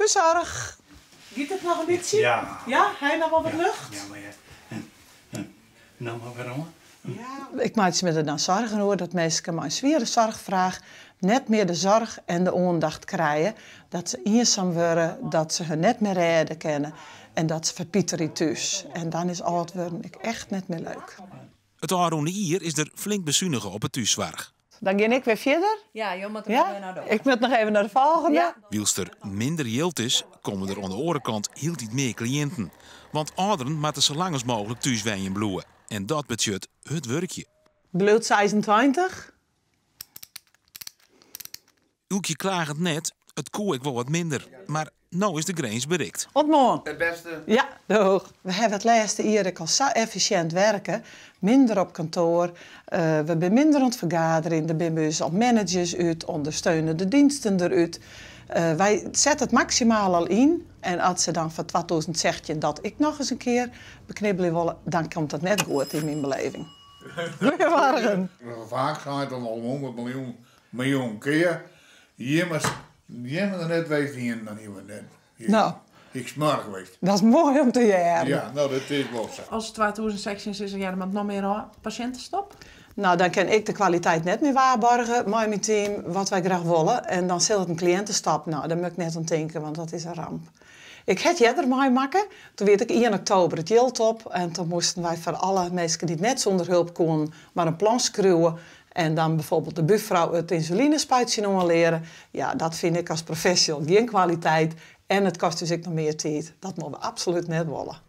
de zorg. Giet het nog een beetje? Ja. Ja? Hij nog wel wat lucht? Ja, maar ja. Nou, maar waarom? Ja. Ik maak me er dan zorgen over dat mensen met een zware zorgvraag net meer de zorg en de aandacht krijgen. Dat ze eenzaam worden, dat ze hun net meer redden kennen en dat ze verpieteren thuis. En dan is al het worden echt net meer leuk. Het aanroende hier is er flink bezuinigen op het thuiszorg. Dan ga ik weer verder. Ja, je moet er Ja? naar door. Ik moet nog even naar de volgende. Ja. Wiels er minder yield is, komen er aan de andere kant heel iets meer cliënten. Want ouderen moeten zo lang als mogelijk thuis wijnen bloeien. En dat betekent het werkje. Bloed 26. Ulkje klagend net, het koe ik wel wat minder. Maar nou is de grens bereikt. Wat mooi. Het beste. Ja, doeg. We hebben het laatste jaar al zo efficiënt werken. Minder op kantoor. We zijn minder aan het vergaderen. Er zijn dus al managers uit, ondersteunende diensten eruit. Wij zetten het maximaal al in. En als ze dan voor 2000 zegt dat ik nog eens een keer beknibbelen willen, dan komt dat net goed in mijn beleving. Goedemorgen. Vaak gaat het om 100 miljoen keer. Je moet er net weten hier dan hier net. Nou. Ik smar geweest. Dat is mooi om te jaren. Ja, nou dat is wel zo. Als 2000 sections is er ja, dan nog meer patiëntenstop. Nou, dan kan ik de kwaliteit net meer waarborgen met mijn team, wat wij graag willen. En dan zal het een cliëntenstap. Nou, daar moet ik net aan denken, want dat is een ramp. Ik had er mee maken. Toen werd ik 1 oktober het jild op. En toen moesten wij voor alle mensen die net zonder hulp konden, maar een plan schreeuwen. En dan bijvoorbeeld de buurvrouw het insulinespuitje leren. Ja, dat vind ik als professional geen kwaliteit. En het kost dus ook nog meer tijd. Dat moeten we absoluut net willen.